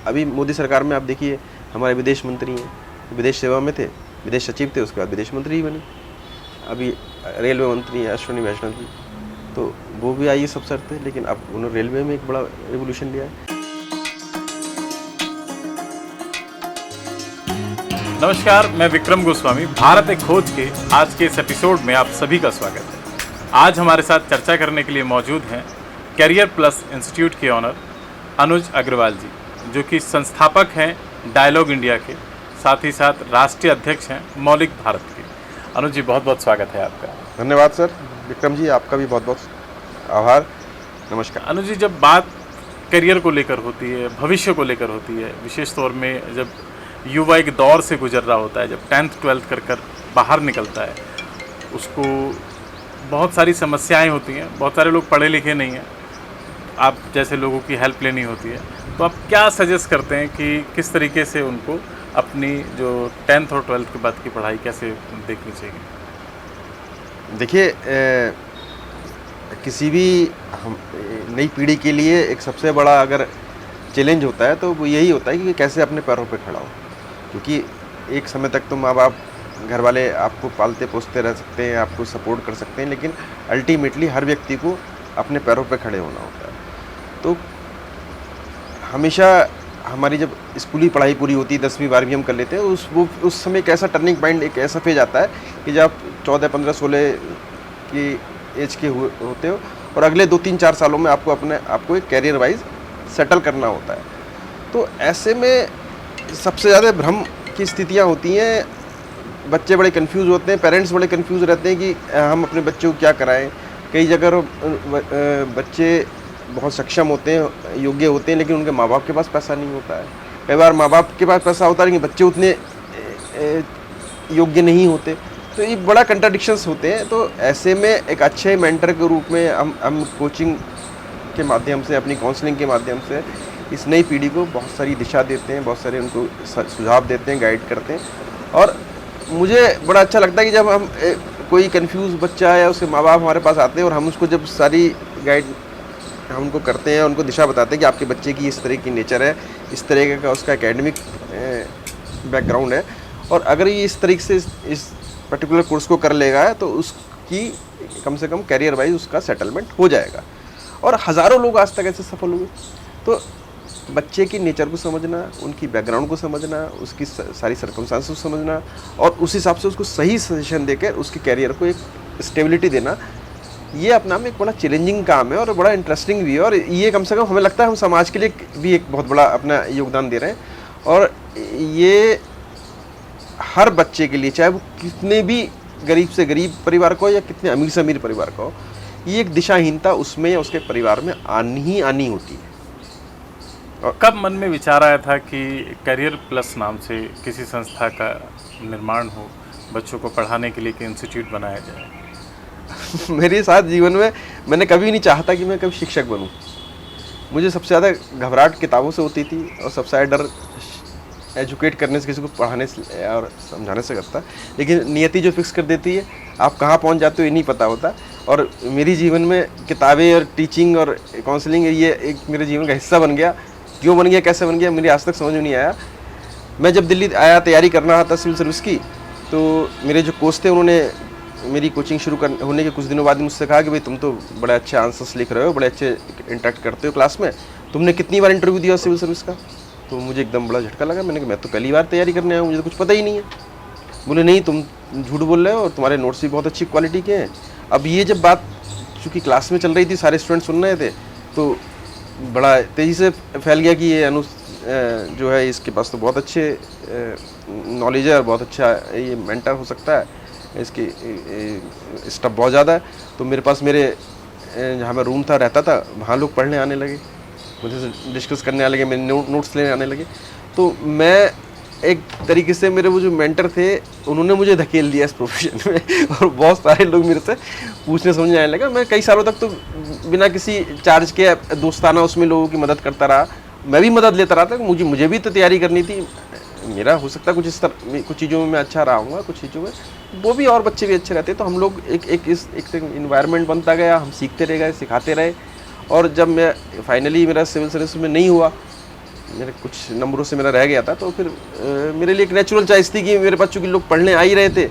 अभी मोदी सरकार में आप देखिए, हमारे विदेश मंत्री हैं, विदेश सेवा में थे, विदेश सचिव थे, उसके बाद विदेश मंत्री ही बने। अभी रेलवे मंत्री हैं अश्विनी वैष्णव जी, तो वो भी IAS अफसर थे, लेकिन अब उन्होंने रेलवे में एक बड़ा रेवोल्यूशन लिया है। नमस्कार, मैं विक्रम गोस्वामी। भारत एक खोज के आज के इस एपिसोड में आप सभी का स्वागत है। आज हमारे साथ चर्चा करने के लिए मौजूद हैं करियर प्लस इंस्टीट्यूट के ऑनर अनुज अग्रवाल जी, जो कि संस्थापक हैं डायलॉग इंडिया के, साथ ही साथ राष्ट्रीय अध्यक्ष हैं मौलिक भारत के। अनुज जी, बहुत बहुत स्वागत है आपका। धन्यवाद सर। विक्रम जी, आपका भी बहुत बहुत आभार। नमस्कार। अनुज जी, जब बात करियर को लेकर होती है, भविष्य को लेकर होती है, विशेष तौर में जब युवा एक दौर से गुजर रहा होता है, जब 10th 12th कर बाहर निकलता है, उसको बहुत सारी समस्याएं होती हैं। बहुत सारे लोग पढ़े लिखे नहीं हैं, आप जैसे लोगों की हेल्प लेनी होती है। तो आप क्या सजेस्ट करते हैं कि किस तरीके से उनको अपनी जो 10th और 12th के बाद की पढ़ाई कैसे देखनी चाहिए? देखिए, किसी भी नई पीढ़ी के लिए एक सबसे बड़ा अगर चैलेंज होता है तो वो यही होता है कि कैसे अपने पैरों पे खड़ा हो। क्योंकि एक समय तक तो माँ बाप, घर वाले आपको पालते पोसते रह सकते हैं, आपको सपोर्ट कर सकते हैं, लेकिन अल्टीमेटली हर व्यक्ति को अपने पैरों पे खड़े होना होता है। तो हमेशा हमारी जब स्कूली पढ़ाई पूरी होती है, 10वीं 12वीं हम कर लेते हैं, उस समय एक ऐसा टर्निंग पॉइंट, एक ऐसा फेज आता है कि जब आप 14 15 16 की एज के होते हो और अगले 2-3-4 सालों में आपको एक कैरियर वाइज सेटल करना होता है। तो ऐसे में सबसे ज़्यादा भ्रम की स्थितियाँ होती हैं, बच्चे बड़े कंफ्यूज होते हैं, पेरेंट्स बड़े कंफ्यूज रहते हैं कि हम अपने बच्चों को क्या कराएं। कई जगह बच्चे बहुत सक्षम होते हैं, योग्य होते हैं, लेकिन उनके माँ बाप के पास पैसा नहीं होता है। कई बार माँ बाप के पास पैसा होता है लेकिन बच्चे उतने योग्य नहीं होते। तो ये बड़ा कंट्राडिक्शंस होते हैं। तो ऐसे में एक अच्छे मेंटर के रूप में हम कोचिंग के माध्यम से, अपनी काउंसलिंग के माध्यम से इस नई पीढ़ी को बहुत सारी दिशा देते हैं, बहुत सारे उनको सुझाव देते हैं, गाइड करते हैं। और मुझे बड़ा अच्छा लगता है कि जब हम कोई कंफ्यूज बच्चा है या उसके माँ बाप हमारे पास आते हैं और हम उसको जब सारी गाइड हम उनको करते हैं, उनको दिशा बताते हैं कि आपके बच्चे की इस तरह की नेचर है, इस तरह का उसका एकेडमिक बैकग्राउंड है, और अगर ये इस तरीके से इस पर्टिकुलर कोर्स को कर लेगा तो उसकी कम से कम कैरियर वाइज उसका सेटलमेंट हो जाएगा। और हज़ारों लोग आज तक ऐसे सफल हुए। तो बच्चे की नेचर को समझना, उनकी बैकग्राउंड को समझना, उसकी सारी सर्कमस्टांसेस को समझना और उस हिसाब से उसको सही सजेशन देकर उसके कैरियर को एक स्टेबिलिटी देना, ये अपना में एक बड़ा चैलेंजिंग काम है और बड़ा इंटरेस्टिंग भी है। और ये कम से कम हमें लगता है हम समाज के लिए भी एक बहुत बड़ा अपना योगदान दे रहे हैं। और ये हर बच्चे के लिए, चाहे वो कितने भी गरीब से गरीब परिवार को या कितने अमीर से अमीर परिवार को, ये एक दिशाहीनता उसमें या उसके परिवार में आनी होती है। और कब मन में विचार आया था कि करियर प्लस नाम से किसी संस्था का निर्माण हो, बच्चों को पढ़ाने के लिए एक इंस्टीट्यूट बनाया जाए? मेरे साथ जीवन में मैंने कभी नहीं चाहता कि मैं कभी शिक्षक बनूं। मुझे सबसे ज़्यादा घबराहट किताबों से होती थी और सबसे ज़्यादा डर एजुकेट करने से, किसी को पढ़ाने से और समझाने से करता। लेकिन नियति जो फिक्स कर देती है, आप कहाँ पहुँच जाते हो ये नहीं पता होता। और मेरी जीवन में किताबें और टीचिंग और काउंसलिंग ये एक मेरे जीवन का हिस्सा बन गया। क्यों बन गया, कैसे बन गया, मेरी आज तक समझ में नहीं आया। मैं जब दिल्ली आया, तैयारी कर रहा था सिविल सर्विस की, तो मेरे जो कोच थे उन्होंने मेरी कोचिंग शुरू होने के कुछ दिनों बाद मुझसे कहा कि भाई तुम तो बड़े अच्छे आंसर्स लिख रहे हो, बड़े अच्छे इंटरेक्ट करते हो क्लास में, तुमने कितनी बार इंटरव्यू दिया सिविल सर्विस का? तो मुझे एकदम बड़ा झटका लगा। मैंने कहा मैं तो पहली बार तैयारी करने आया हूँ, मुझे तो कुछ पता ही नहीं है। बोले नहीं, तुम झूठ बोल रहे हो और तुम्हारे नोट्स भी बहुत अच्छी क्वालिटी के हैं। अब ये जब बात चूँकि क्लास में चल रही थी, सारे स्टूडेंट सुन रहे थे, तो बड़ा तेज़ी से फैल गया कि ये जो है इसके पास तो बहुत अच्छे नॉलेज है और बहुत अच्छा ये मेंटर हो सकता है, इसकी स्टफ बहुत ज़्यादा है। तो मेरे पास, जहाँ मैं रूम था रहता था, वहाँ लोग पढ़ने आने लगे, मुझे डिस्कस करने आने लगे, मेरे नोट्स लेने आने लगे। तो मैं एक तरीके से, मेरे वो जो मेंटर थे उन्होंने मुझे धकेल दिया इस प्रोफेशन में और बहुत सारे लोग मेरे से पूछने समझने आने लगा। मैं कई सालों तक तो बिना किसी चार्ज के दोस्ताना उसमें लोगों की मदद करता रहा, मैं भी मदद लेता रहा था। मुझे भी तो तैयारी करनी थी। मेरा हो सकता है कुछ चीज़ों में मैं अच्छा रहा हूँ, कुछ चीज़ों में वो भी और बच्चे भी अच्छे रहते। तो हम लोग एक इन्वायरमेंट बनता गया, हम सीखते रह गए, सिखाते रहे। और जब मैं फाइनली मेरा सिविल सर्विस में नहीं हुआ, मेरे कुछ नंबरों से मेरा रह गया था, तो फिर मेरे लिए एक नेचुरल चॉइस थी कि मेरे पास चूँकि लोग पढ़ने आ ही रहे थे,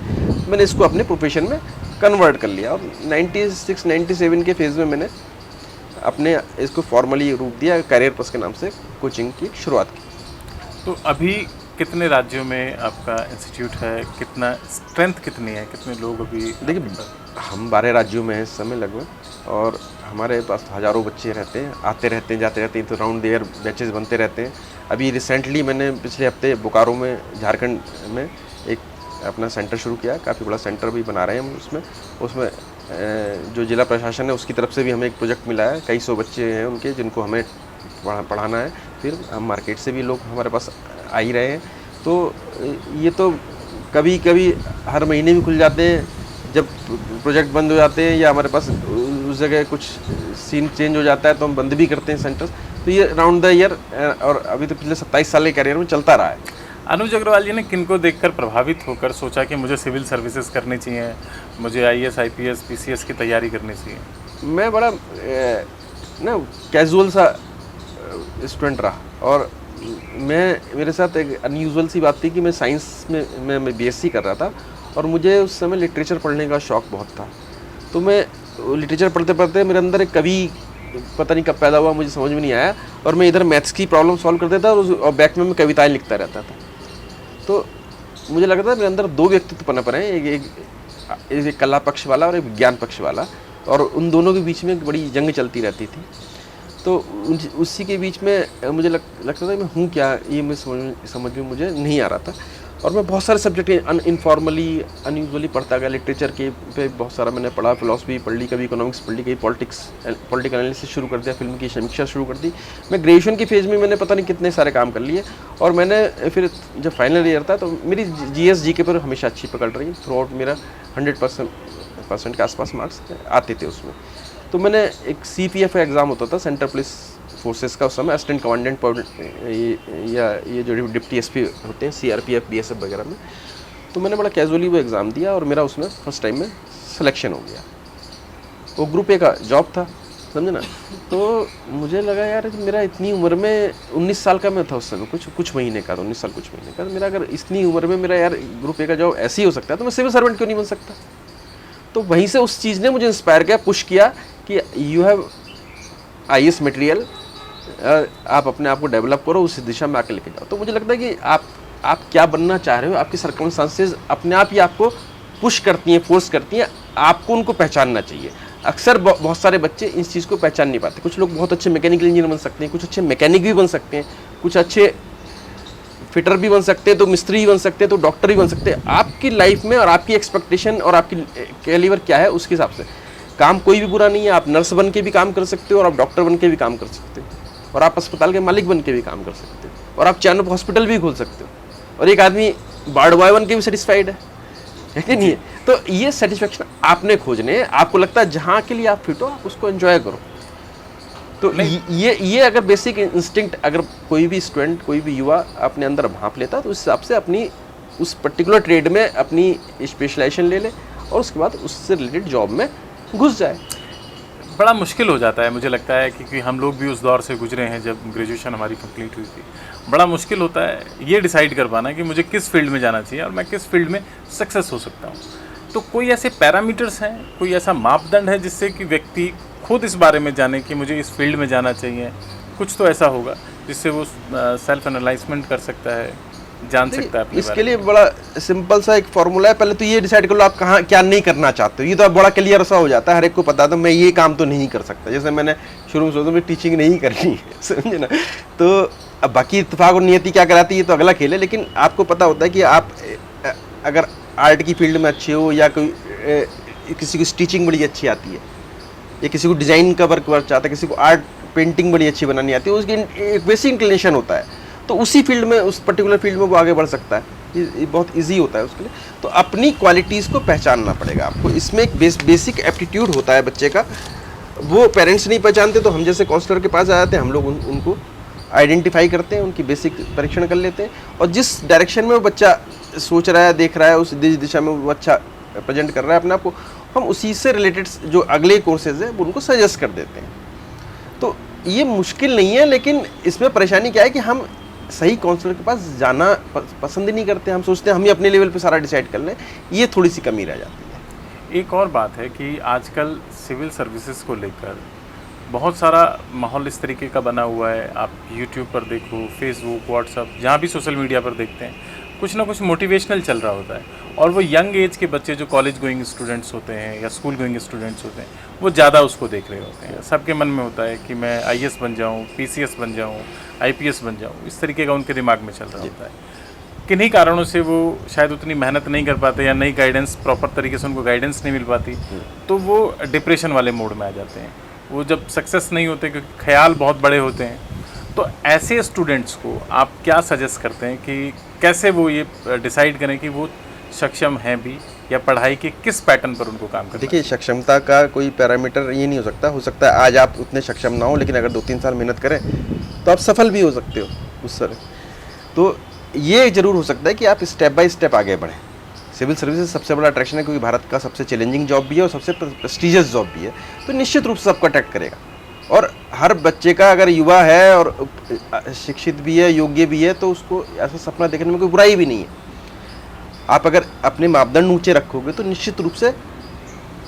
मैंने इसको अपने प्रोफेशन में कन्वर्ट कर लिया। और 96-97 के फेज़ में मैंने अपने इसको फॉर्मली रूप दिया, करियर प्लस के नाम से कोचिंग की शुरुआत की। तो अभी कितने राज्यों में आपका इंस्टीट्यूट है, कितना स्ट्रेंथ कितनी है, कितने लोग अभी? देखिए, हम 12 राज्यों में हैं इस समय लगभग, और हमारे पास हज़ारों बच्चे रहते हैं, आते रहते हैं, जाते रहते हैं, तो राउंड देयर बैचेस बनते रहते हैं। अभी रिसेंटली मैंने पिछले हफ्ते बोकारो में, झारखंड में एक अपना सेंटर शुरू किया, काफ़ी बड़ा सेंटर भी बना रहे हैं हम उसमें जो जिला प्रशासन है उसकी तरफ से भी हमें एक प्रोजेक्ट मिला है, कई सौ बच्चे हैं उनके जिनको हमें पढ़ाना है। फिर हम मार्केट से भी लोग हमारे पास आ ही रहे हैं, तो ये तो कभी कभी हर महीने भी खुल जाते हैं जब प्रोजेक्ट बंद हो जाते हैं, या हमारे पास उस जगह कुछ सीन चेंज हो जाता है तो हम बंद भी करते हैं सेंटर्स। तो ये राउंड द ईयर, और अभी तो पिछले 27 साल के करियर में चलता रहा है। अनुज अग्रवाल जी ने किनको देखकर प्रभावित होकर सोचा कि मुझे सिविल सर्विसेज करनी चाहिए, मुझे IAS IPS PCS की तैयारी करनी चाहिए? मैं बड़ा ना कैजुअल सा स्टूडेंट रहा, और मेरे साथ एक अनयूजुअल सी बात थी कि मैं साइंस में मैं BSc कर रहा था, और मुझे उस समय लिटरेचर पढ़ने का शौक़ बहुत था। तो मैं लिटरेचर पढ़ते पढ़ते मेरे अंदर एक कवि पता नहीं कब पैदा हुआ, मुझे समझ में नहीं आया, और मैं इधर मैथ्स की प्रॉब्लम सॉल्व करता था और बैक में मैं कविताएं लिखता रहता था। तो मुझे लगा था मेरे अंदर दो व्यक्तित्व पनप रहे हैं, एक कला पक्ष वाला और एक विज्ञान पक्ष वाला, और उन दोनों के बीच में बड़ी जंग चलती रहती थी। तो उसी के बीच में मुझे लगता था मैं हूँ क्या, ये मैं समझ में मुझे नहीं आ रहा था। और मैं बहुत सारे सब्जेक्ट इनफॉर्मली अनयूजुअली पढ़ता गया। लिटरेचर के पे बहुत सारा मैंने पढ़ा, फिलॉसफी पढ़ ली, कभी इकोनॉमिक्स पढ़ ली, कभी पॉलिटिकल एनालिसिस शुरू कर दिया, फिल्म की समीक्षा शुरू कर दी। मैं ग्रेजुएशन की फेज़ में मैंने पता नहीं कितने सारे काम कर लिए, और मैंने फिर जब फाइनल ईयर था तो मेरी GS GK पर हमेशा अच्छी पकड़ रही, थ्रू आउट मेरा 100% के आसपास मार्क्स आते थे उसमें। तो मैंने एक CPF एग्ज़ाम होता था, सेंट्रल पुलिस फोर्सेस का, उस समय असिस्टेंट कमांडेंट या ये जो डिप्टी SP होते हैं CRPF BSF वगैरह में, तो मैंने बड़ा कैजुअली वो एग्ज़ाम दिया और मेरा उसमें फर्स्ट टाइम में सिलेक्शन हो गया। वो ग्रुप A का जॉब था, समझे ना। तो मुझे लगा यार मेरा इतनी उम्र में, 19 साल का मैं था उस समय, कुछ महीने का, 19 साल कुछ महीने का, मेरा अगर इतनी उम्र में मेरा यार ग्रुप A का जॉब ऐसे ही हो सकता है, तो मैं सिविल सर्वेंट क्यों नहीं बन सकता। तो वहीं से उस चीज़ ने मुझे इंस्पायर किया, पुश किया कि यू हैव IAS मटेरियल, आप अपने आप को डेवलप करो, उस दिशा में आके लेके जाओ। तो मुझे लगता है कि आप क्या बनना चाह रहे हो, आपकी सर्कमस्टांसेस अपने आप ही आपको पुश करती हैं, फोर्स करती हैं, आपको उनको पहचानना चाहिए। अक्सर बहुत सारे बच्चे इस चीज़ को पहचान नहीं पाते। कुछ लोग बहुत अच्छे मैकेनिकल इंजीनियर बन सकते हैं, कुछ अच्छे मैकेनिक भी बन सकते हैं, कुछ अच्छे फिटर भी बन सकते हैं, तो मिस्त्री भी बन सकते हैं, तो डॉक्टर भी बन सकते हैं। आपकी लाइफ में और आपकी एक्सपेक्टेशन और आपकी कैलिबर क्या है, उसके हिसाब से काम कोई भी बुरा नहीं है। आप नर्स बन के भी काम कर सकते हो, और आप डॉक्टर बन के भी काम कर सकते हो, और आप अस्पताल के मालिक बन के भी काम कर सकते हो, और आप चैन ऑफ हॉस्पिटल भी खोल सकते हो, और एक आदमी वार्ड बॉय बन के भी सेटिस्फाइड है कि नहीं है। तो ये सेटिस्फेक्शन आपने खोजने, आपको लगता है जहाँ के लिए आप फिट हो, आप उसको एंजॉय करो। तो ये अगर बेसिक इंस्टिंक्ट अगर कोई भी स्टूडेंट, कोई भी युवा अपने अंदर भांप लेता, तो उस हिसाब से अपनी उस पर्टिकुलर ट्रेड में अपनी स्पेशलाइजेशन ले ले, और उसके बाद उससे रिलेटेड जॉब में घुस जाए। बड़ा मुश्किल हो जाता है मुझे लगता है, क्योंकि हम लोग भी उस दौर से गुजरे हैं जब ग्रेजुएशन हमारी कंप्लीट हुई थी। बड़ा मुश्किल होता है ये डिसाइड कर पाना कि मुझे किस फील्ड में जाना चाहिए और मैं किस फील्ड में सक्सेस हो सकता हूँ। तो कोई ऐसे पैरामीटर्स हैं, कोई ऐसा मापदंड है जिससे कि व्यक्ति खुद इस बारे में जाने कि मुझे इस फील्ड में जाना चाहिए? कुछ तो ऐसा होगा जिससे वो सेल्फ एनालाइजमेंट कर सकता है, जान सकता है अपने इसके लिए बड़ा सिंपल सा एक फॉर्मूला है। पहले तो ये डिसाइड कर लो आप कहाँ क्या नहीं करना चाहते हो। ये तो बड़ा क्लियर सा हो जाता है, हर एक को पता था मैं ये काम तो नहीं कर सकता। जैसे मैंने शुरू में सोचा मैं टीचिंग नहीं करनी है, समझे ना। तो अब बाकी इत्तेफाक और नियति क्या कराती है तो अगला खेल है, लेकिन आपको पता होता है कि आप अगर आर्ट की फील्ड में अच्छे हो, या कोई किसी को स्टिचिंग बड़ी अच्छी आती है, या किसी को डिज़ाइन का वर्क चाहता है, किसी को आर्ट पेंटिंग बड़ी अच्छी बनानी आती है, उसकी एक बेसिक इंक्लिनेशन होता है, तो उसी फील्ड में, उस पर्टिकुलर फील्ड में वो आगे बढ़ सकता है। ये बहुत इजी होता है उसके लिए। तो अपनी क्वालिटीज़ को पहचानना पड़ेगा आपको। इसमें एक बेसिक एप्टीट्यूड होता है बच्चे का, वो पेरेंट्स नहीं पहचानते तो हम जैसे काउंसलर के पास आ जाते हैं, हम लोग उनको आइडेंटिफाई करते हैं, उनकी बेसिक परीक्षण कर लेते हैं, और जिस डायरेक्शन में वो बच्चा सोच रहा है, देख रहा है, उस दिशा में वो अच्छा प्रेजेंट कर रहा है अपने आप को, हम उसी से रिलेटेड जो अगले कोर्सेज है वो उनको सजेस्ट कर देते हैं। तो ये मुश्किल नहीं है, लेकिन इसमें परेशानी क्या है कि हम सही काउंसलर के पास जाना पसंद ही नहीं करते। हम सोचते हैं हम ही अपने लेवल पे सारा डिसाइड कर लें, ये थोड़ी सी कमी रह जाती है। एक और बात है कि आजकल सिविल सर्विसेज को लेकर बहुत सारा माहौल इस तरीके का बना हुआ है। आप यूट्यूब पर देखो, फेसबुक, व्हाट्सअप, जहाँ भी सोशल मीडिया पर देखते हैं, कुछ ना कुछ मोटिवेशनल चल रहा होता है। और वो यंग एज के बच्चे जो कॉलेज गोइंग स्टूडेंट्स होते हैं या स्कूल गोइंग स्टूडेंट्स होते हैं, वो ज़्यादा उसको देख रहे होते हैं। सबके मन में होता है कि मैं IAS बन जाऊँ, PCS बन जाऊँ, IPS बन जाऊँ, इस तरीके का उनके दिमाग में चल रहा होता है। किन्हीं कारणों से वो शायद उतनी मेहनत नहीं कर पाते या नई गाइडेंस, प्रॉपर तरीके से उनको गाइडेंस नहीं मिल पाती, तो वो डिप्रेशन वाले मोड में आ जाते हैं। वो जब सक्सेस नहीं होते क्योंकि ख्याल बहुत बड़े होते हैं, तो ऐसे स्टूडेंट्स को आप क्या सजेस्ट करते हैं कि कैसे वो ये डिसाइड करें कि वो सक्षम हैं भी, या पढ़ाई के किस पैटर्न पर उनको काम करना? देखिए, सक्षमता का कोई पैरामीटर ये नहीं हो सकता है आज आप उतने सक्षम ना हो, लेकिन अगर 2-3 साल मेहनत करें तो आप सफल भी हो सकते हो उस तरह। तो ये ज़रूर हो सकता है कि आप स्टेप बाय स्टेप आगे बढ़ें। सिविल सर्विसेज सबसे बड़ा अट्रैक्शन है क्योंकि भारत का सबसे चैलेंजिंग जॉब भी है और सबसे प्रेस्टिजियस जॉब भी है, तो निश्चित रूप से सबको अट्रैक्ट करेगा। और हर बच्चे का अगर युवा है और शिक्षित भी है, योग्य भी है, तो उसको ऐसा सपना देखने में कोई बुराई भी नहीं है। आप अगर अपने मापदंड ऊंचे रखोगे तो निश्चित रूप से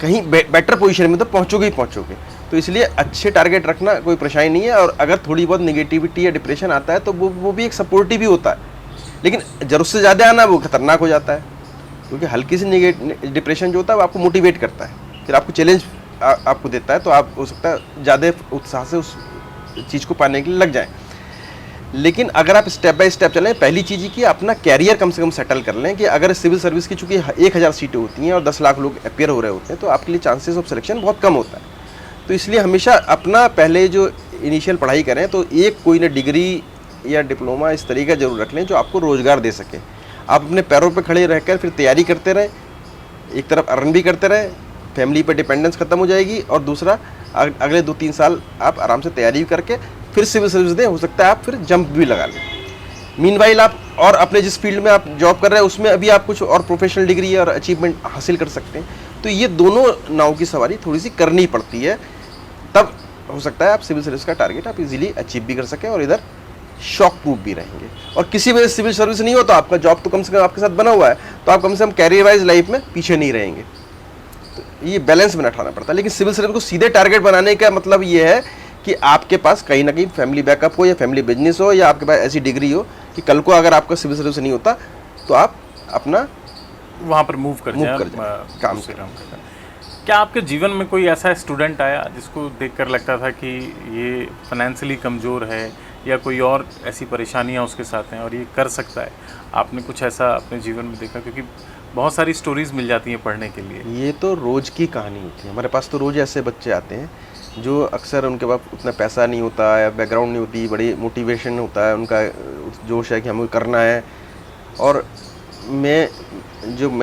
कहीं बेटर पोजीशन में तो पहुंचोगे ही पहुंचोगे। तो इसलिए अच्छे टारगेट रखना कोई परेशानी नहीं है। और अगर थोड़ी बहुत नेगेटिविटी या डिप्रेशन आता है तो वो भी एक सपोर्टिव ही होता है, लेकिन ज़रूरत से ज़्यादा आना वो खतरनाक हो जाता है, क्योंकि हल्की सी डिप्रेशन जो होता है वो आपको मोटिवेट करता है, फिर आपको चैलेंज आपको देता है, तो आप हो सकता है ज़्यादा उत्साह से उस चीज़ को पाने के लिए लग जाएं। लेकिन अगर आप स्टेप बाय स्टेप चलें, पहली चीज़ ये कि अपना कैरियर कम से कम सेटल कर लें कि अगर सिविल सर्विस की चूँकि 1000 सीटें होती हैं और 10 लाख लोग अपेयर हो रहे होते हैं, तो आपके लिए चांसेस ऑफ सिलेक्शन बहुत कम होता है। तो इसलिए हमेशा अपना पहले जो इनिशियल पढ़ाई करें तो एक कोई ना डिग्री या डिप्लोमा इस तरीके का जरूर रख लें जो आपको रोज़गार दे सके। आप अपने पैरों पर खड़े रहकर फिर तैयारी करते रहें, एक तरफ अर्न भी करते रहें, फैमिली पर डिपेंडेंस खत्म हो जाएगी, और दूसरा अगले 2-3 साल आप आराम से तैयारी करके फिर सिविल सर्विस दें, हो सकता है आप फिर जंप भी लगा लें। मीनवाइल आप और अपने जिस फील्ड में आप जॉब कर रहे हैं उसमें अभी आप कुछ और प्रोफेशनल डिग्री और अचीवमेंट हासिल कर सकते हैं। तो ये दोनों नाव की सवारी थोड़ी सी करनी पड़ती है, तब हो सकता है आप सिविल सर्विस का टारगेट आप इजीली अचीव भी कर सकें और इधर शॉक प्रूफ भी रहेंगे। और किसी वजह से सिविल सर्विस नहीं हो तो आपका जॉब तो कम से कम आपके साथ बना हुआ है, तो आप कम से कम कैरियर वाइज लाइफ में पीछे नहीं रहेंगे। तो ये बैलेंस में उठाना पड़ता है। लेकिन सिविल सर्विस को सीधे टारगेट बनाने का मतलब ये है कि आपके पास कहीं ना कहीं फैमिली बैकअप हो या फैमिली बिजनेस हो या आपके पास ऐसी डिग्री हो कि कल को अगर आपका सिविल सर्विस नहीं होता तो आप अपना वहाँ पर मूव कर जाए काम से काम करना। क्या आपके जीवन में कोई ऐसा स्टूडेंट आया जिसको देखकर लगता था कि ये फाइनेंशियली कमज़ोर है या कोई और ऐसी परेशानियाँ उसके साथ हैं और ये कर सकता है? आपने कुछ ऐसा अपने जीवन में देखा? क्योंकि बहुत सारी स्टोरीज मिल जाती हैं पढ़ने के लिए। ये तो रोज़ की कहानी होती है। हमारे पास तो रोज़ ऐसे बच्चे आते हैं जो अक्सर उनके पास उतना पैसा नहीं होता या बैकग्राउंड नहीं होती, बड़ी मोटिवेशन होता है, उनका जोश है कि हमें करना है। और मैं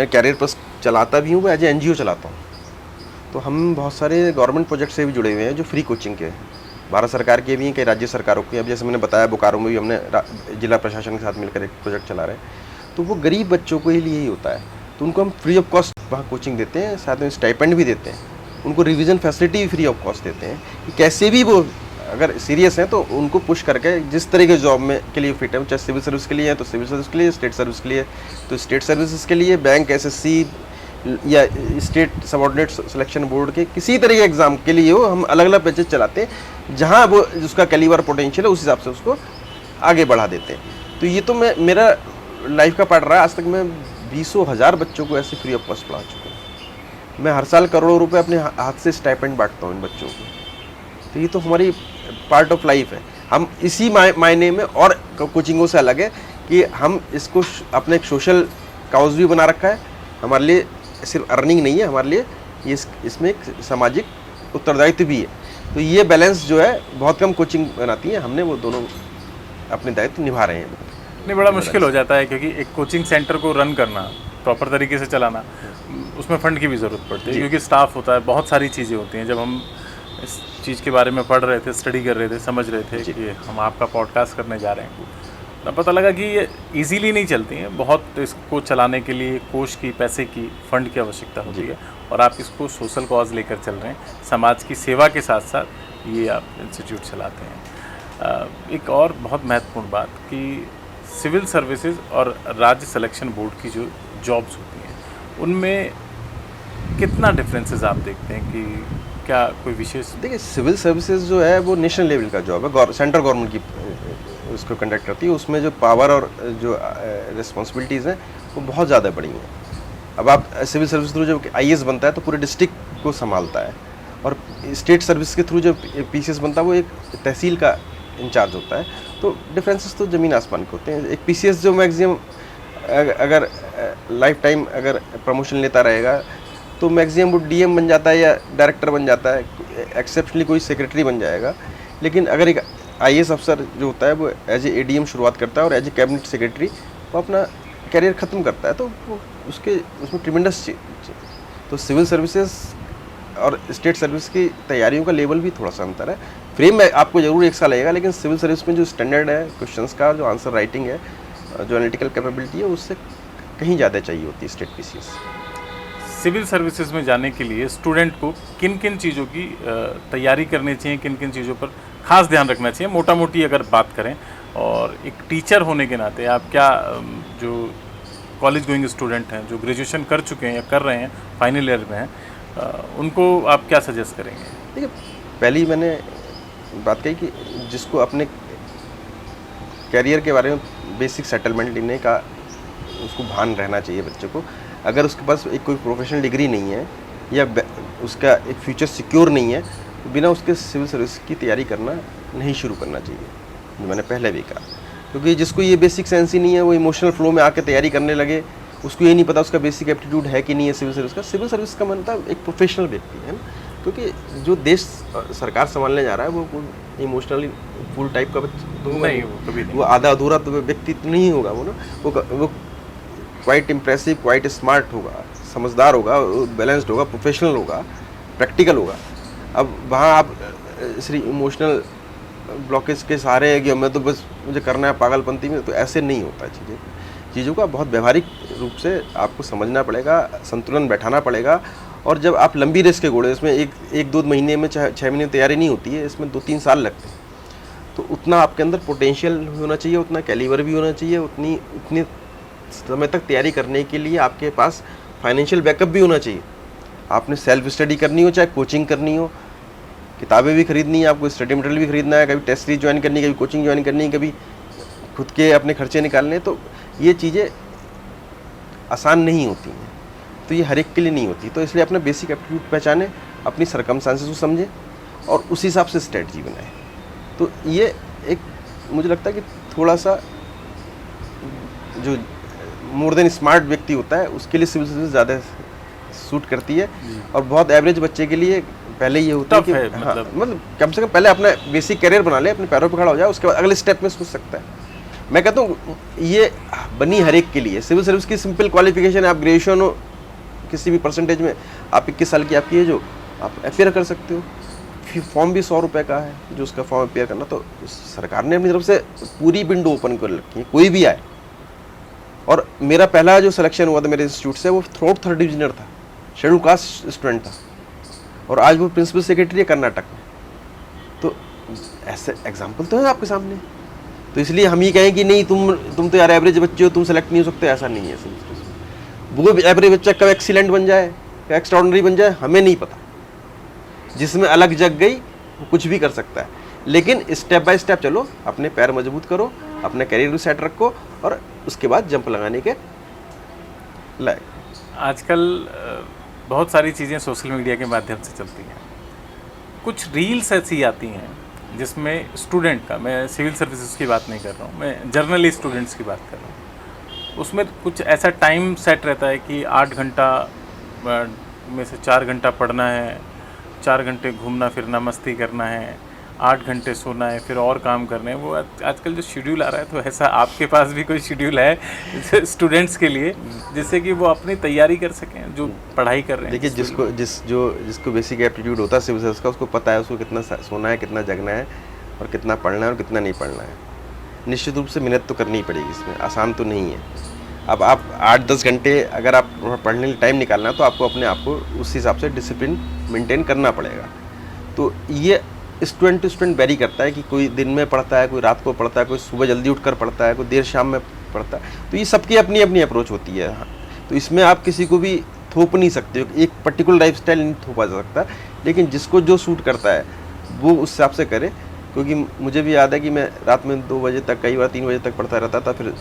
कैरियर पर चलाता भी हूँ, मैं एज ए NGO चलाता हूँ। तो हम बहुत सारे गवर्नमेंट प्रोजेक्ट से भी जुड़े हुए हैं जो फ्री कोचिंग के हैं, भारत सरकार के भी हैं, कई राज्य सरकारों के। अब जैसे मैंने बताया बोकारो में भी हमने जिला प्रशासन के साथ मिलकर एक प्रोजेक्ट चला रहे हैं। तो वो गरीब बच्चों के लिए ही होता है, तो उनको हम फ्री ऑफ कॉस्ट वहाँ कोचिंग देते हैं, साथ में स्टाइपेंड भी देते हैं, उनको रिवीजन फैसिलिटी भी फ्री ऑफ कॉस्ट देते हैं कि कैसे भी वो अगर सीरियस हैं तो उनको पुश करके जिस तरह के जॉब में के लिए फिट है, चाहे सिविल सर्विस के लिए है तो सिविल सर्विस के लिए, स्टेट सर्विस के लिए तो स्टेट सर्विसेज के लिए, बैंक, SSC या स्टेट सबऑर्डिनेट सिलेक्शन बोर्ड के किसी तरह के एग्ज़ाम के लिए हो, हम अलग अलग बैचेज चलाते हैं जहाँ वो उसका कैलिबर पोटेंशियल है उस हिसाब से उसको आगे बढ़ा देते हैं। तो ये तो मेरा लाइफ का पार्ट रहा है। आज तक मैं 20,000 बच्चों को ऐसे फ्री ऑफ कॉस्ट पढ़ा चुका हूँ। मैं हर साल करोड़ों रुपए अपने हाथ से स्टाइपेंड बांटता हूँ इन बच्चों को। तो ये तो हमारी पार्ट ऑफ लाइफ है। हम इसी मायने में और कोचिंगों से अलग है कि हम इसको अपने एक सोशल काउज भी बना रखा है। हमारे लिए सिर्फ अर्निंग नहीं है, हमारे लिए ये इसमें एक सामाजिक उत्तरदायित्व भी है। तो ये बैलेंस जो है बहुत कम कोचिंग बनाती है, हमने वो दोनों अपने दायित्व निभा रहे हैं। नहीं, बड़ा मुश्किल हो जाता है क्योंकि एक कोचिंग सेंटर को रन करना, प्रॉपर तरीके से चलाना, उसमें फ़ंड की भी ज़रूरत पड़ती है क्योंकि स्टाफ होता है, बहुत सारी चीज़ें होती हैं। जब हम इस चीज़ के बारे में पढ़ रहे थे, स्टडी कर रहे थे, समझ रहे थे कि हम आपका पॉडकास्ट करने जा रहे हैं, पता लगा कि ये इजीली नहीं चलती हैं, बहुत इसको चलाने के लिए कोष की, पैसे की, फंड की आवश्यकता होती है, और आप इसको सोशल कॉज लेकर चल रहे हैं, समाज की सेवा के साथ साथ ये आप इंस्टीट्यूट चलाते हैं। एक और बहुत महत्वपूर्ण बात कि सिविल सर्विसेज और राज्य सिलेक्शन बोर्ड की जो जॉब्स होती हैं उनमें कितना डिफरेंसेस आप देखते हैं, कि क्या कोई विशेष? देखिए, सिविल सर्विसेज जो है वो नेशनल लेवल का जॉब है, सेंट्रल गवर्नमेंट की उसको कंडक्ट करती है। उसमें जो पावर और जो रिस्पॉन्सिबिलिटीज़ हैं वो बहुत ज़्यादा बड़ी हैं। अब आप सिविल सर्विस थ्रू जब आईएएस बनता है तो पूरे डिस्ट्रिक्ट को संभालता है, और स्टेट सर्विस के थ्रू जब पीसीएस बनता है वो एक तहसील का इंचार्ज होता है। तो डिफरेंसेस तो ज़मीन आसमान के होते हैं। एक पीसीएस जो मैक्सिमम अगर लाइफ टाइम अगर प्रमोशन लेता रहेगा तो मैक्सिमम वो डीएम बन जाता है या डायरेक्टर बन जाता है, एक्सेप्शनली कोई सेक्रेटरी बन जाएगा। लेकिन अगर एक आईएएस अफसर जो होता है वो एज ए एडीएम शुरुआत करता है और एज ए कैबिनेट सेक्रेटरी वो अपना करियर ख़त्म करता है, तो वो उसमें ट्रिमेंडस तो सिविल सर्विसेज और स्टेट सर्विस की तैयारियों का लेवल भी थोड़ा सा अंतर है। फ्रेम में आपको ज़रूर एक साल लगेगा, लेकिन सिविल सर्विस में जो स्टैंडर्ड है क्वेश्चंस का, जो आंसर राइटिंग है, जो एनालिटिकल कैपेबिलिटी है, उससे कहीं ज़्यादा चाहिए होती है स्टेट पीसीएस। सिविल सर्विसेज में जाने के लिए स्टूडेंट को किन किन चीज़ों की तैयारी करनी चाहिए, किन किन चीज़ों पर खास ध्यान रखना चाहिए, मोटा मोटी अगर बात करें? और एक टीचर होने के नाते आप क्या, जो कॉलेज गोइंग स्टूडेंट हैं, जो ग्रेजुएशन कर चुके हैं या कर रहे हैं, फाइनल ईयर में हैं, उनको आप क्या सजेस्ट करेंगे? देखिए, पहली मैंने बात कही कि जिसको अपने कैरियर के बारे में बेसिक सेटलमेंट लेने का उसको भान रहना चाहिए बच्चे को। अगर उसके पास एक कोई प्रोफेशनल डिग्री नहीं है या उसका एक फ्यूचर सिक्योर नहीं है तो बिना उसके सिविल सर्विस की तैयारी करना नहीं शुरू करना चाहिए, जो मैंने पहले भी कहा। क्योंकि जिसको ये बेसिक सेंस ही नहीं है, वो इमोशनल फ्लो में आके तैयारी करने लगे, उसको ये नहीं पता उसका बेसिक एप्टीट्यूड है कि नहीं है सिविल सर्विस का। सिविल सर्विस का मतलब एक प्रोफेशनल व्यक्ति है ना, क्योंकि जो देश सरकार संभालने जा रहा है वो इमोशनली फुल टाइप का तो नहीं, वो कभी नहीं। वो आधा अधूरा तो व्यक्ति तो नहीं होगा वो ना, वो क्वाइट इम्प्रेसिव, क्वाइट स्मार्ट होगा, समझदार होगा, बैलेंस्ड होगा, प्रोफेशनल होगा, प्रैक्टिकल होगा। अब वहाँ आप सिर्फ इमोशनल ब्लॉकेज के सहारे है कि मैं तो बस मुझे करना है पागलपंती में, तो ऐसे नहीं होता है। चीज़ों का बहुत व्यवहारिक रूप से आपको समझना पड़ेगा, संतुलन बैठाना पड़ेगा। और जब आप लंबी रेस के घोड़े, इसमें एक दो महीने में 6 महीने में तैयारी नहीं होती है, इसमें 2-3 साल लगते हैं। तो उतना आपके अंदर पोटेंशियल होना चाहिए, उतना कैलिबर भी होना चाहिए, उतनी समय तक तैयारी करने के लिए आपके पास फाइनेंशियल बैकअप भी होना चाहिए। आपने सेल्फ स्टडी करनी हो, चाहे कोचिंग करनी हो, किताबें भी खरीदनी है, आपको स्टडी मटेरियल भी खरीदना है, कभी टेस्ट सीरीज ज्वाइन करनी है, कभी कोचिंग ज्वाइन करनी है, कभी खुद के अपने खर्चे निकालने। तो ये चीज़ें आसान नहीं होती हैं, तो ये हर एक के लिए नहीं होती। तो इसलिए अपना बेसिक एप्टीट्यूड पहचानें, अपनी सरकमस्टांसेस को समझें और उस हिसाब से स्ट्रेटजी बनाएं। तो ये एक मुझे लगता है कि थोड़ा सा जो मोर देन स्मार्ट व्यक्ति होता है उसके लिए सिविल सर्विस ज़्यादा सूट करती है। और बहुत एवरेज बच्चे के लिए पहले ये होता है कि मतलब कम से कम पहले अपना बेसिक करियर बना ले, अपने पैरों पर खड़ा हो जाए, उसके बाद अगले स्टेप में सोच सकता है। मैं कहता हूँ ये बनी हर एक के लिए। सिविल सर्विस की सिंपल क्वालिफिकेशन है, आप ग्रेजुएशन हो किसी भी परसेंटेज में, आप 21 साल की आपकी एज हो, आप अपेयर कर सकते हो। फॉर्म भी 100 रुपये का है जो उसका फॉर्म अपेयर करना। तो सरकार ने अपनी तरफ से पूरी विंडो ओपन कर रखी है, कोई भी आए। और मेरा पहला जो सिलेक्शन हुआ था मेरे इंस्टीट्यूट से, वो थ्रू 3rd डिविजनर था, शेड्यूल कास्ट स्टूडेंट था, और आज वो प्रिंसिपल सेक्रेटरी है कर्नाटक में। तो ऐसे एग्जाम्पल तो है आपके सामने। तो इसलिए हम ये कहें कि नहीं तुम तो यार एवरेज बच्चे हो, तुम सेलेक्ट नहीं हो सकते, ऐसा नहीं है। वो एवरेज बच्चा कब एक्सीलेंट बन जाए, कब एक्स्ट्राऑर्डिनरी बन जाए, हमें नहीं पता। जिसमें अलग जग गई वो कुछ भी कर सकता है। लेकिन स्टेप बाय स्टेप चलो, अपने पैर मजबूत करो, अपने करियर को सेट रखो, और उसके बाद जंप लगाने के लायक। आजकल बहुत सारी चीज़ें सोशल मीडिया के माध्यम से चलती हैं। कुछ रील्स ऐसी आती हैं जिसमें स्टूडेंट का, मैं सिविल सर्विसेज की बात नहीं कर रहा हूँ, मैं जर्नली स्टूडेंट्स की बात कर रहा हूँ। उसमें कुछ ऐसा टाइम सेट रहता है कि 8 घंटा में से 4 घंटा पढ़ना है, 4 घंटे घूमना फिरना मस्ती करना है, 8 घंटे सोना है, फिर और काम करने हैं। वो आजकल जो शेड्यूल आ रहा है, तो ऐसा आपके पास भी कोई शेड्यूल है स्टूडेंट्स के लिए जिससे कि वो अपनी तैयारी कर सकें जो पढ़ाई कर रहे हैं? देखिए, जिसको बेसिक एप्टीट्यूड होता है सिविल सर्विस का, उसको पता है उसको कितना सोना है, कितना जगना है, और कितना पढ़ना है और कितना नहीं पढ़ना है। निश्चित रूप से मेहनत तो करनी ही पड़ेगी, इसमें आसान तो नहीं है। अब आप 8-10 घंटे अगर आप पढ़ने के लिए टाइम निकालना है तो आपको अपने आप को उस हिसाब से डिसिप्लिन मेंटेन करना पड़ेगा। तो ये स्टूडेंट टू स्टूडेंट वेरी करता है कि कोई दिन में पढ़ता है, कोई रात को पढ़ता है, कोई सुबह जल्दी उठकर पढ़ता है, कोई देर शाम में पढ़ता है। तो ये सबकी अपनी अपनी अप्रोच होती है। तो इसमें आप किसी को भी थोप नहीं सकते हो, एक पर्टिकुलर लाइफस्टाइल नहीं थोपा जा सकता, लेकिन जिसको जो सूट करता है वो उस हिसाब से करे। क्योंकि मुझे भी याद है कि मैं रात में 2 बजे तक, कई बार 3 बजे तक पढ़ता रहता था, फिर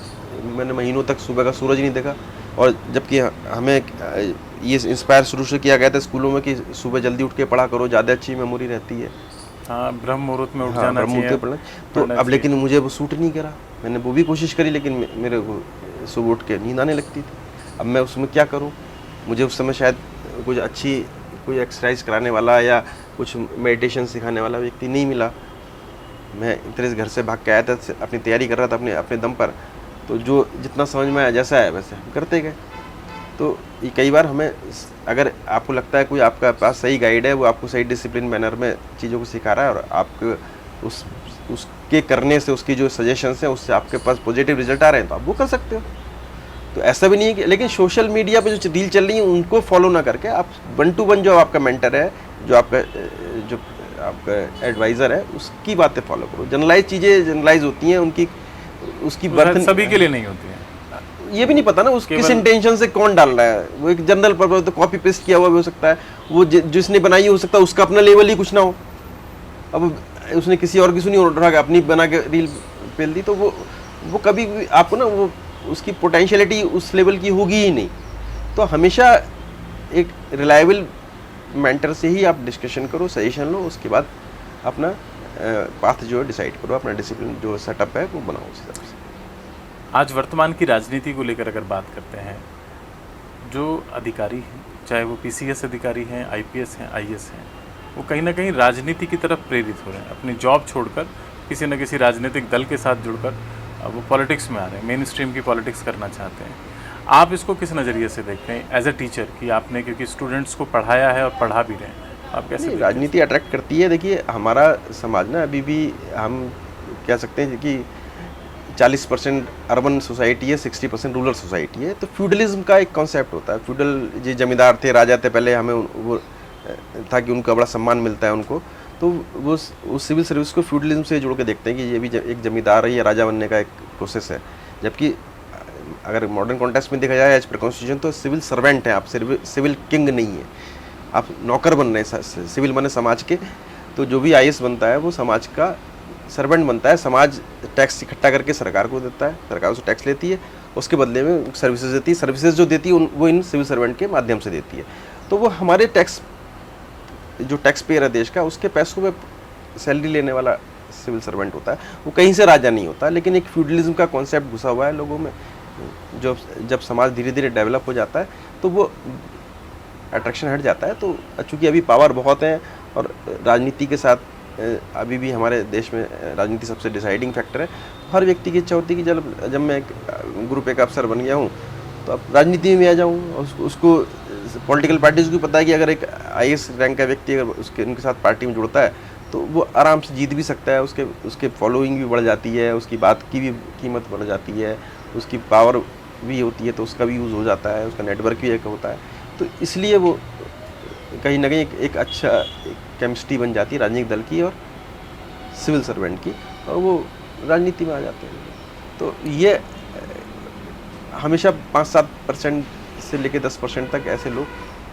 मैंने महीनों तक सुबह का सूरज नहीं देखा। और जबकि हमें ये इंस्पायर शुरू से किया गया था स्कूलों में कि सुबह जल्दी उठ के पढ़ा करो, ज़्यादा अच्छी मेमोरी रहती है। हाँ, ब्रह्म मुहूर्त में उठ हाँ, जाना ब्रह्म मुहूर्त चाहिए। में पढ़ना। तो अब लेकिन मुझे वो सूट नहीं करा। मैंने वो भी कोशिश करी, लेकिन मेरे को सुबह उठ के नींद आने लगती थी। अब मैं उसमें क्या करूँ? मुझे उस समय शायद कुछ अच्छी कोई एक्सरसाइज कराने वाला या कुछ मेडिटेशन सिखाने वाला व्यक्ति नहीं मिला। मैं इतने घर से भाग के आया था, अपनी तैयारी कर रहा था अपने दम पर। तो जो जितना समझ में आया, जैसा है वैसे हम करते गए। तो ये कई बार हमें, अगर आपको लगता है कोई आपका पास सही गाइड है, वो आपको सही डिसिप्लिन मैनर में चीज़ों को सिखा रहा है और आपको उसके करने से, उसकी जो सजेशंस हैं उससे आपके पास पॉजिटिव रिजल्ट आ रहे हैं, तो आप वो कर सकते हो। तो ऐसा भी नहीं है कि, लेकिन सोशल मीडिया पे जो रील चल रही है उनको फॉलो ना करके आप 1 to 1 जो आपका मेंटर है, जो आपका एडवाइज़र है, उसकी बातें फॉलो करो। जनरलाइज चीज़ें जनरलाइज होती हैं, उनकी उसकी बर्थ सभी के लिए नहीं होती है। ये भी नहीं पता ना उस किस इंटेंशन से कौन डाल रहा है। वो एक जनरल पर्पस, तो कॉपी पेस्ट किया हुआ भी हो सकता है, वो जिसने बनाई हो सकता है उसका अपना लेवल ही कुछ ना हो। अब उसने किसी और की सुनी और उठा के अपनी बना के रील पेल दी, तो वो कभी भी आपको ना वो उसकी पोटेंशियलिटी उस लेवल की होगी ही नहीं। तो हमेशा एक रिलायबल मेंटर से ही आप डिस्कशन करो, सजेशन लो, उसके बाद अपना पाथ जो है डिसाइड करो, अपना डिसिप्लिन जो सेटअप है वो बनाओ उस हिसाब से। आज वर्तमान की राजनीति को लेकर अगर बात करते हैं, जो अधिकारी हैं, चाहे वो पीसीएस अधिकारी हैं, आईपीएस हैं, आईएएस हैं, वो कहीं ना कहीं राजनीति की तरफ प्रेरित हो रहे हैं। अपनी जॉब छोड़कर किसी न किसी राजनीतिक दल के साथ जुड़कर वो पॉलिटिक्स में आ रहे हैं, मेन स्ट्रीम की पॉलिटिक्स करना चाहते हैं। आप इसको किस नज़रिए से देखते हैं एज ए टीचर, कि आपने क्योंकि स्टूडेंट्स को पढ़ाया है और पढ़ा भी रहे हैं, आप कैसे? राजनीति अट्रैक्ट करती है। देखिए, हमारा समाज ना अभी भी, हम कह सकते हैं कि 40% अर्बन सोसाइटी है, 60% रूरल सोसाइटी है। तो फ्यूडलिज्म का एक कॉन्सेप्ट होता है। फ्यूडल जो जमींदार थे, राजा थे पहले, हमें वो था कि उनका बड़ा सम्मान मिलता है उनको। तो वो उस सिविल सर्विस को फ्यूडलिज्म से जोड़ के देखते हैं कि ये भी एक जमींदार है या राजा बनने का एक प्रोसेस है। जबकि अगर मॉडर्न कॉन्टेक्स्ट में देखा जाए एज पर कॉन्स्टिट्यूशन, तो सिविल सर्वेंट हैं आप, सिविल किंग नहीं है। आप नौकर बन रहे हैं, सिविल बने समाज के। तो जो भी आईएएस बनता है वो समाज का सर्वेंट बनता है। समाज टैक्स इकट्ठा करके सरकार को देता है, सरकार उससे टैक्स लेती है, उसके बदले में सर्विसेज देती है। सर्विसेज जो देती है वो इन सिविल सर्वेंट के माध्यम से देती है। तो वो हमारे जो टैक्स पेयर है देश का, उसके पैसों में सैलरी लेने वाला सिविल सर्वेंट होता है। वो कहीं से राजा नहीं होता। लेकिन एक फ्यूडलिज्म का कॉन्सेप्ट घुसा हुआ है लोगों में। जब समाज धीरे धीरे डेवलप हो जाता है तो वो अट्रैक्शन हट जाता है। तो चूँकि अभी पावर बहुत है और राजनीति के साथ अभी भी हमारे देश में राजनीति सबसे डिसाइडिंग फैक्टर है। हर व्यक्ति की इच्छा होती है कि जब मैं ग्रुप एक अफसर बन गया हूँ तो अब राजनीति में आ जाऊँ। उसको पॉलिटिकल पार्टीज़ को पता है कि अगर एक आईएएस रैंक का व्यक्ति अगर उनके साथ पार्टी में जुड़ता है तो वो आराम से जीत भी सकता है। उसके फॉलोइंग भी बढ़ जाती है, उसकी बात की भी कीमत बढ़ जाती है, उसकी पावर भी होती है, तो उसका भी यूज़ हो जाता है, उसका नेटवर्क भी एक होता है। तो इसलिए वो कहीं ना कहीं एक अच्छा केमिस्ट्री बन जाती है राजनीतिक दल की और सिविल सर्वेंट की, और वो राजनीति में आ जाते हैं। तो ये हमेशा 5-7% से लेकर 10% तक ऐसे लोग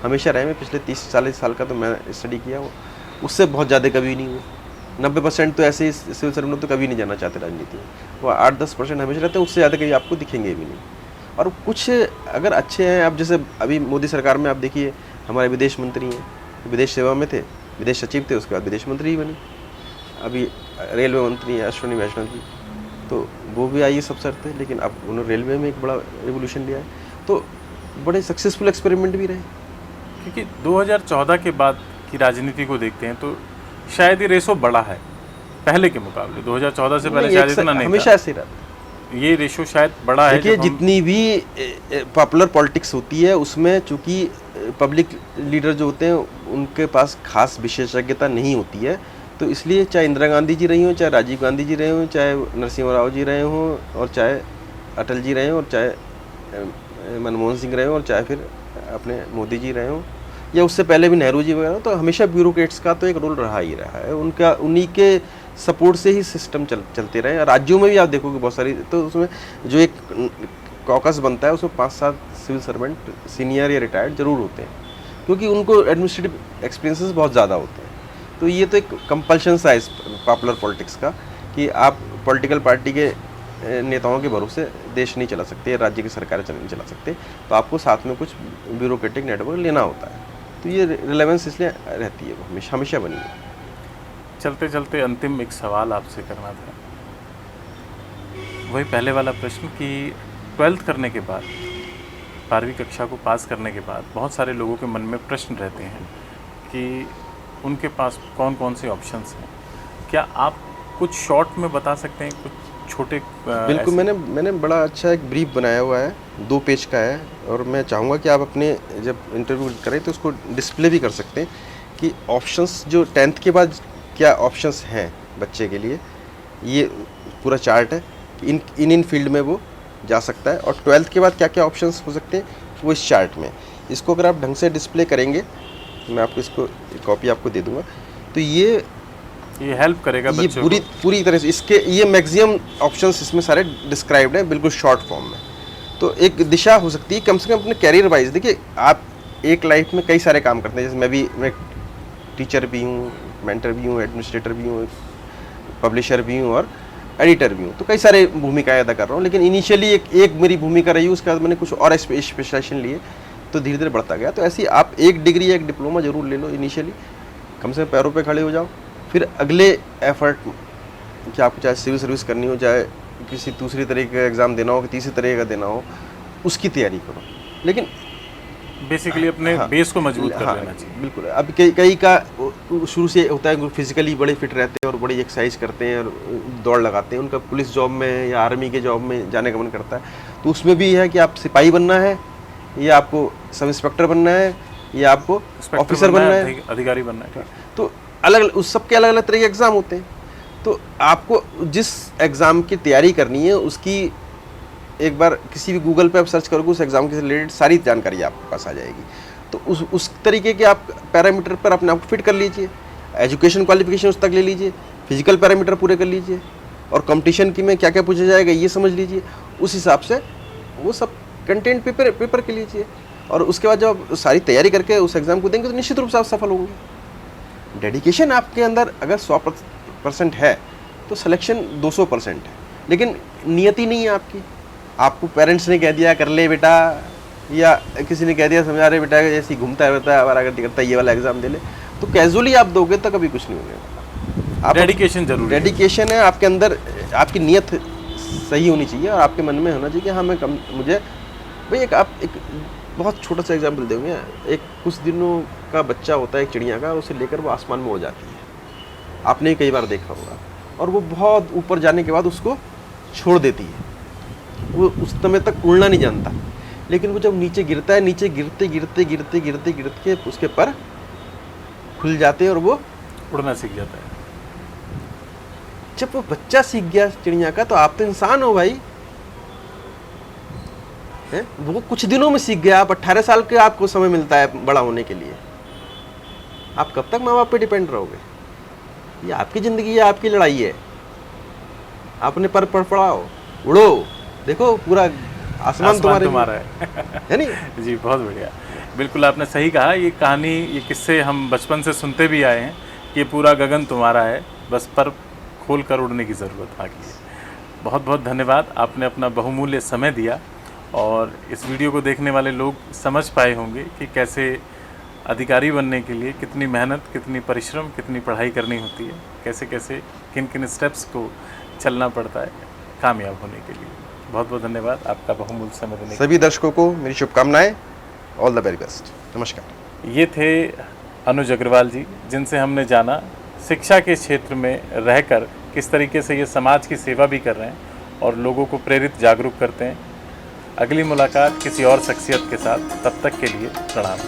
हमेशा रहे। मैं पिछले 30-40 साल का तो मैं स्टडी किया हूँ, उससे बहुत ज़्यादा कभी नहीं हुआ। 90% तो ऐसे ही सिविल सर्वेंट तो कभी नहीं जाना चाहते राजनीति में। वो 8-10% हमेशा रहते हैं, उससे ज़्यादा कभी आपको दिखेंगे भी नहीं। और कुछ अगर अच्छे हैं, अब जैसे अभी मोदी सरकार में आप देखिए, हमारे विदेश मंत्री हैं, विदेश सेवा में थे, विदेश सचिव थे, उसके बाद विदेश मंत्री ही बने। अभी रेलवे मंत्री हैं अश्विनी वैष्णव जी, तो वो भी आईएएस अफसर थे, लेकिन अब उन्होंने रेलवे में एक बड़ा रिवोल्यूशन लिया है। तो बड़े सक्सेसफुल एक्सपेरिमेंट भी रहे। क्योंकि 2014 के बाद की राजनीति को देखते हैं तो शायद ये रेशो बड़ा है पहले के मुकाबले। 2014 से पहले शायद इतना नहीं हमेशा ऐसे रहता है। ये रेशो शायद बड़ा है। देखिए, जितनी भी पॉपुलर पॉलिटिक्स होती है उसमें चूंकि पब्लिक लीडर जो होते हैं उनके पास खास विशेषज्ञता नहीं होती है, तो इसलिए चाहे इंदिरा गांधी जी रही हों, चाहे राजीव गांधी जी रहे हों, चाहे नरसिम्हा राव जी रहे हों, और चाहे अटल जी रहे हों, और चाहे मनमोहन सिंह रहे हों, और चाहे फिर अपने मोदी जी रहे हों, या उससे पहले भी नेहरू जी वगैरह, तो हमेशा ब्यूरोक्रेट्स का तो एक रोल रहा ही रहा है। उनका उन्हीं के सपोर्ट से ही सिस्टम चलते रहे। राज्यों में भी आप देखोगे बहुत सारी, तो उसमें जो एक कॉकस बनता है उसमें 5-7 सिविल सर्वेंट सीनियर या रिटायर्ड जरूर होते हैं, क्योंकि उनको एडमिनिस्ट्रेटिव एक्सपीरियंसेस बहुत ज़्यादा होते हैं। तो ये तो एक कंपल्शन सा इस पॉपुलर पॉलिटिक्स का, कि आप पॉलिटिकल पार्टी के नेताओं के भरोसे देश नहीं चला सकते, राज्य की सरकारें नहीं चला सकते, तो आपको साथ में कुछ ब्यूरोक्रेटिक नेटवर्क लेना होता है। तो ये रिलेवेंस इसलिए रहती है, वो हमेशा हमेशा बनी है। चलते चलते अंतिम एक सवाल आपसे करना था, वही पहले वाला प्रश्न कि 12th करने के बाद, 12वीं कक्षा को पास करने के बाद बहुत सारे लोगों के मन में प्रश्न रहते हैं कि उनके पास कौन कौन से ऑप्शंस हैं। क्या आप कुछ शॉर्ट में बता सकते हैं, कुछ छोटे बिल्कुल, मैंने बड़ा अच्छा एक ब्रीफ बनाया हुआ है, 2 पेज का है, और मैं चाहूँगा कि आप अपने जब इंटरव्यू करें तो उसको डिस्प्ले भी कर सकते हैं कि ऑप्शंस जो 10th के बाद क्या ऑप्शंस हैं बच्चे के लिए। ये पूरा चार्ट है कि इन फील्ड में वो जा सकता है, और 12th के बाद क्या क्या ऑप्शंस हो सकते हैं वो इस चार्ट में। इसको अगर आप ढंग से डिस्प्ले करेंगे, मैं आपको इसको कॉपी आपको दे दूँगा, तो ये हेल्प करेगा ये बच्चों पूरी तरह से इसके ये मैक्सिमम ऑप्शंस इसमें सारे डिस्क्राइब्ड हैं बिल्कुल शॉर्ट फॉर्म में। तो एक दिशा हो सकती है कम से कम अपने कैरियर वाइज। देखिए, आप एक लाइफ में कई सारे काम करते हैं, जैसे मैं टीचर भी हूँ, मेंटर भी हूँ, एडमिनिस्ट्रेटर भी हूँ, पब्लिशर भी हूँ, और एडिटर भी हूँ, तो कई सारे भूमिकाएं अदा कर रहा हूँ। लेकिन इनिशियली एक मेरी भूमिका रही, उसके बाद मैंने कुछ और स्पेशलाइजेशन लिए, तो धीरे धीरे बढ़ता गया। तो ऐसी आप एक डिग्री या एक डिप्लोमा जरूर ले लो इनिशियली, कम से कम पैरों पे खड़े हो जाओ। फिर अगले एफर्ट कि आपको चाहे सिविल सर्विस करनी हो, चाहे किसी दूसरी तरीके का एग्ज़ाम देना हो, कि तीसरी तरीके का देना हो, उसकी तैयारी करो। लेकिन बेसिकली अपने बेस को मजबूत कर लेना चाहिए। बिल्कुल। अब कई का शुरू से होता है फिजिकली बड़े फिट रहते हैं और बड़ी एक्सरसाइज करते हैं और दौड़ लगाते हैं, उनका पुलिस जॉब में या आर्मी के जॉब में जाने का मन करता है, तो उसमें भी है कि आप सिपाही बनना है, या आपको सब इंस्पेक्टर बनना है, या आपको ऑफिसर बनना है, अधिकारी बनना है। तो अलग उस सबके अलग अलग तरह के एग्ज़ाम होते हैं। तो आपको जिस एग्ज़ाम की तैयारी करनी है उसकी एक बार किसी भी गूगल पे आप सर्च करोगे, उस एग्ज़ाम के रिलेटेड सारी जानकारी आपके पास आ जाएगी। तो उस तरीके के आप पैरामीटर पर अपने आप को फिट कर लीजिए, एजुकेशन क्वालिफिकेशन उस तक ले लीजिए, फिजिकल पैरामीटर पूरे कर लीजिए, और कंपटीशन की में क्या क्या पूछा जाएगा ये समझ लीजिए। उस हिसाब से वो सब कंटेंट पेपर के लीजिए, और उसके बाद जब आप सारी तैयारी करके उस एग्ज़ाम को देंगे तो निश्चित रूप से आप सफल होंगे। डेडिकेशन आपके अंदर अगर 100% है तो सिलेक्शन 200% है, लेकिन नियति नहीं है आपकी। आपको पेरेंट्स ने कह दिया कर ले बेटा, या किसी ने कह दिया समझा रहे बेटा जैसे घूमता है रहता है आवारागर्दी करता है, ये वाला एग्जाम दे ले, तो कैजुअली आप दोगे तो कभी कुछ नहीं होगा। आप डेडिकेशन जरूरी है। डेडिकेशन है आपके अंदर, आपकी नीयत सही होनी चाहिए, और आपके मन में होना चाहिए कि हाँ मुझे भाई एक बहुत छोटा सा एग्जाम्पल देंगे। एक कुछ दिनों का बच्चा होता है एक चिड़िया का, उसे लेकर वो आसमान में हो जाती है, आपने कई बार देखा होगा, और वो बहुत ऊपर जाने के बाद उसको छोड़ देती है। वो उस समय तक उड़ना नहीं जानता, लेकिन वो जब नीचे गिरता है, नीचे गिरते गिरते गिरते गिरते गिरते उसके पर खुल जाते हैं और वो उड़ना सीख जाता है। जब वो बच्चा सीख गया चिड़िया का, तो आप तो इंसान हो भाई, है? वो कुछ दिनों में सीख गया। आप 18 साल के आपको समय मिलता है बड़ा होने के लिए, आप कब तक माँ बाप पे डिपेंड रहोगे? ये आपकी ज़िंदगी है, आपकी लड़ाई है, आपने पर पड़ाओ, उड़ो, देखो पूरा आसमान तुम्हारा है नहीं? जी बहुत बढ़िया, बिल्कुल आपने सही कहा। ये कहानी, ये किस्से हम बचपन से सुनते भी आए हैं कि ये पूरा गगन तुम्हारा है, बस पर खोल कर उड़ने की ज़रूरत बाकी है। बहुत बहुत धन्यवाद, आपने अपना बहुमूल्य समय दिया, और इस वीडियो को देखने वाले लोग समझ पाए होंगे कि कैसे अधिकारी बनने के लिए कितनी मेहनत, कितनी परिश्रम, कितनी पढ़ाई करनी होती है, कैसे कैसे किन किन स्टेप्स को चलना पड़ता है कामयाब होने के लिए। बहुत बहुत धन्यवाद आपका बहुमूल्य समय देने के लिए। सभी दर्शकों को मेरी शुभकामनाएं, ऑल द वेरी बेस्ट, नमस्कार। ये थे अनुज अग्रवाल जी, जिनसे हमने जाना शिक्षा के क्षेत्र में रहकर किस तरीके से ये समाज की सेवा भी कर रहे हैं और लोगों को प्रेरित जागरूक करते हैं। अगली मुलाकात किसी और शख्सियत के साथ, तब तक के लिए प्रणाम।